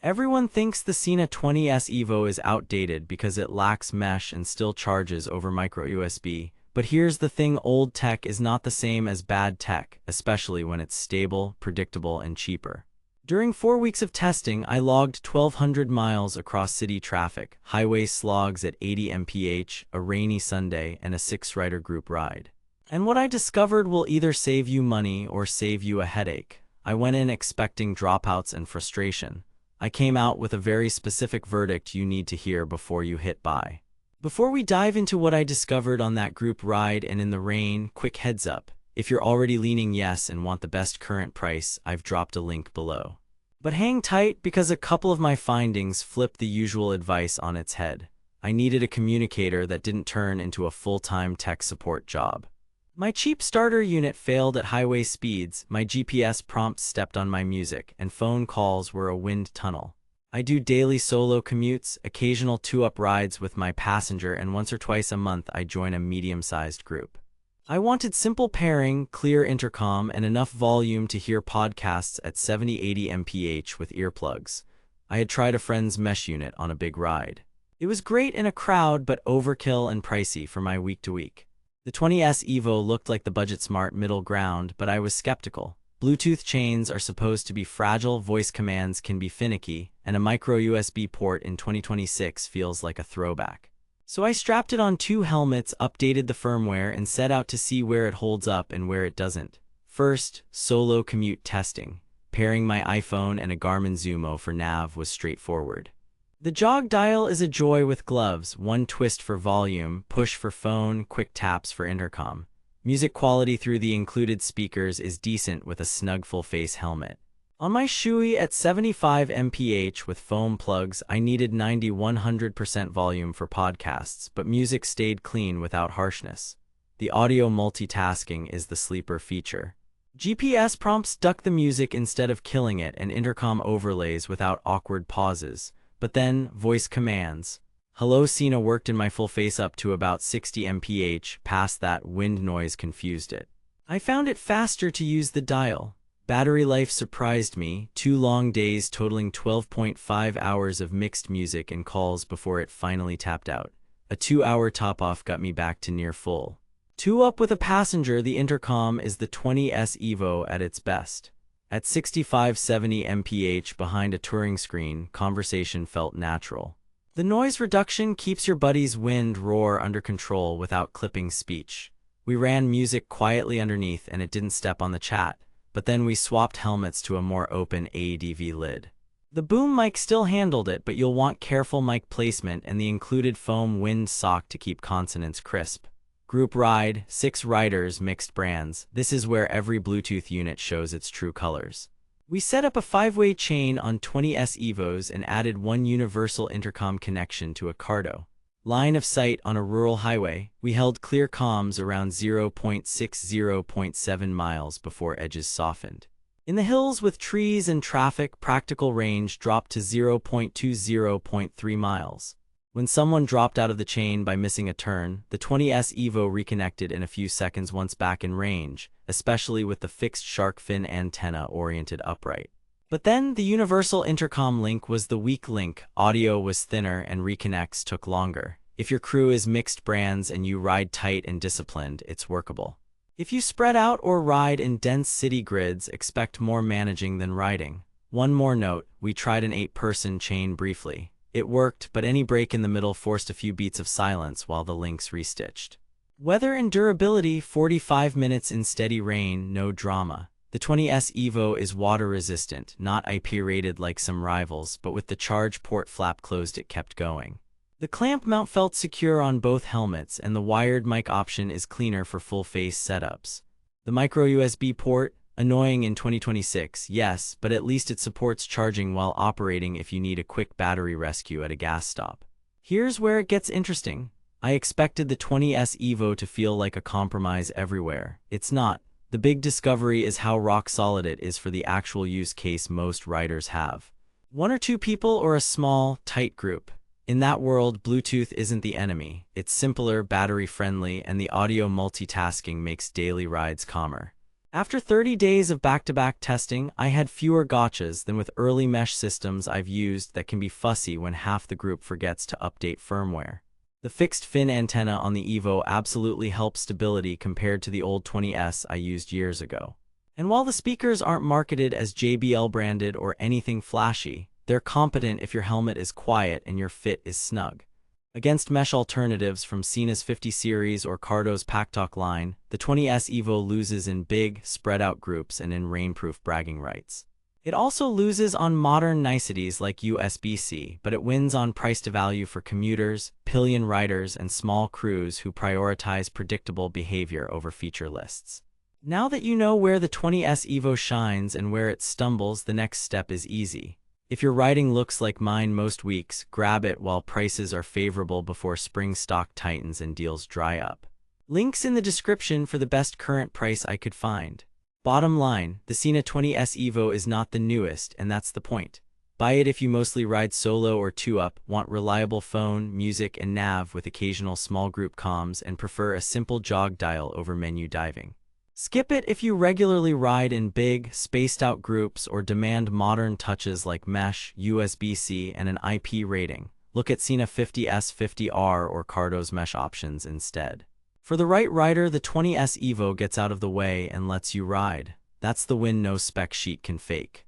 Everyone thinks the Sena 20S Evo is outdated because it lacks mesh and still charges over micro USB. But here's the thing, old tech is not the same as bad tech, especially when it's stable, predictable, and cheaper. During 4 weeks of testing, I logged 1,200 miles across city traffic, highway slogs at 80 mph, a rainy Sunday, and a 6-rider group ride. And what I discovered will either save you money or save you a headache. I went in expecting dropouts and frustration. I came out with a very specific verdict you need to hear before you hit buy. Before we dive into what I discovered on that group ride and in the rain, quick heads up. If you're already leaning yes and want the best current price, I've dropped a link below. But hang tight because a couple of my findings flipped the usual advice on its head. I needed a communicator that didn't turn into a full-time tech support job. My cheap starter unit failed at highway speeds, my GPS prompts stepped on my music, and phone calls were a wind tunnel. I do daily solo commutes, occasional 2-up rides with my passenger, and once or twice a month I join a medium-sized group. I wanted simple pairing, clear intercom, and enough volume to hear podcasts at 70-80 mph with earplugs. I had tried a friend's mesh unit on a big ride. It was great in a crowd, but overkill and pricey for my week-to-week. The 20S Evo looked like the budget-smart middle ground, but I was skeptical. Bluetooth chains are supposed to be fragile, voice commands can be finicky, and a micro USB port in 2026 feels like a throwback. So I strapped it on 2 helmets, updated the firmware, and set out to see where it holds up and where it doesn't. First, solo commute testing. Pairing my iPhone and a Garmin Zumo for nav was straightforward. The jog dial is a joy with gloves, 1 twist for volume, push for phone, quick taps for intercom. Music quality through the included speakers is decent with a snug full-face helmet. On my Shui at 75 mph with foam plugs, I needed 90-100% volume for podcasts, but music stayed clean without harshness. The audio multitasking is the sleeper feature. GPS prompts duck the music instead of killing it, and intercom overlays without awkward pauses. But then, voice commands. Hello Sena worked in my full face up to about 60 mph, past that wind noise confused it. I found it faster to use the dial. Battery life surprised me, 2 long days totaling 12.5 hours of mixed music and calls before it finally tapped out. A 2-hour top-off got me back to near full. 2-up with a passenger, the intercom is the 20S Evo at its best. At 65-70 mph behind a touring screen, conversation felt natural. The noise reduction keeps your buddy's wind roar under control without clipping speech. We ran music quietly underneath and it didn't step on the chat, but then we swapped helmets to a more open ADV lid. The boom mic still handled it, but you'll want careful mic placement and the included foam wind sock to keep consonants crisp. Group ride, 6 riders, mixed brands. This is where every Bluetooth unit shows its true colors. We set up a 5-way chain on 20S Evos and added 1 universal intercom connection to a Cardo. Line of sight on a rural highway, we held clear comms around 0.6-0.7 miles before edges softened. In the hills with trees and traffic, practical range dropped to 0.2-0.3 miles. When someone dropped out of the chain by missing a turn, the 20S Evo reconnected in a few seconds once back in range, especially with the fixed shark fin antenna oriented upright. But then the universal intercom link was the weak link. Audio was thinner and reconnects took longer. If your crew is mixed brands and you ride tight and disciplined, it's workable. If you spread out or ride in dense city grids, expect more managing than riding. One more note, we tried an 8-person chain briefly. It worked, but any break in the middle forced a few beats of silence while the links restitched. Weather and durability, 45 minutes in steady rain, no drama. The 20S Evo is water resistant, not IP rated like some rivals, but with the charge port flap closed it kept going. The clamp mount felt secure on both helmets, and the wired mic option is cleaner for full-face setups. The micro USB port, annoying in 2026, yes, but at least it supports charging while operating if you need a quick battery rescue at a gas stop. Here's where it gets interesting. I expected the 20S Evo to feel like a compromise everywhere. It's not. The big discovery is how rock solid it is for the actual use case most riders have. 1 or 2 people or a small, tight group. In that world, Bluetooth isn't the enemy. It's simpler, battery-friendly, and the audio multitasking makes daily rides calmer. After 30 days of back-to-back testing, I had fewer gotchas than with early mesh systems I've used that can be fussy when half the group forgets to update firmware. The fixed fin antenna on the Evo absolutely helps stability compared to the old 20S I used years ago. And while the speakers aren't marketed as JBL branded or anything flashy, they're competent if your helmet is quiet and your fit is snug. Against mesh alternatives from Sena's 50 series or Cardo's Packtalk line, the 20S Evo loses in big, spread-out groups and in rainproof bragging rights. It also loses on modern niceties like USB-C, but it wins on price to value for commuters, pillion riders, and small crews who prioritize predictable behavior over feature lists. Now that you know where the 20S Evo shines and where it stumbles, the next step is easy. If your riding looks like mine most weeks, grab it while prices are favorable before spring stock tightens and deals dry up. Links in the description for the best current price I could find. Bottom line, the Sena 20S Evo is not the newest, and that's the point. Buy it if you mostly ride solo or two-up, want reliable phone, music, and nav with occasional small group comms, and prefer a simple jog dial over menu diving. Skip it if you regularly ride in big, spaced-out groups or demand modern touches like mesh, USB-C, and an IP rating. Look at Sena 20S 50R or Cardo's mesh options instead. For the right rider, the 20S Evo gets out of the way and lets you ride. That's the win no spec sheet can fake.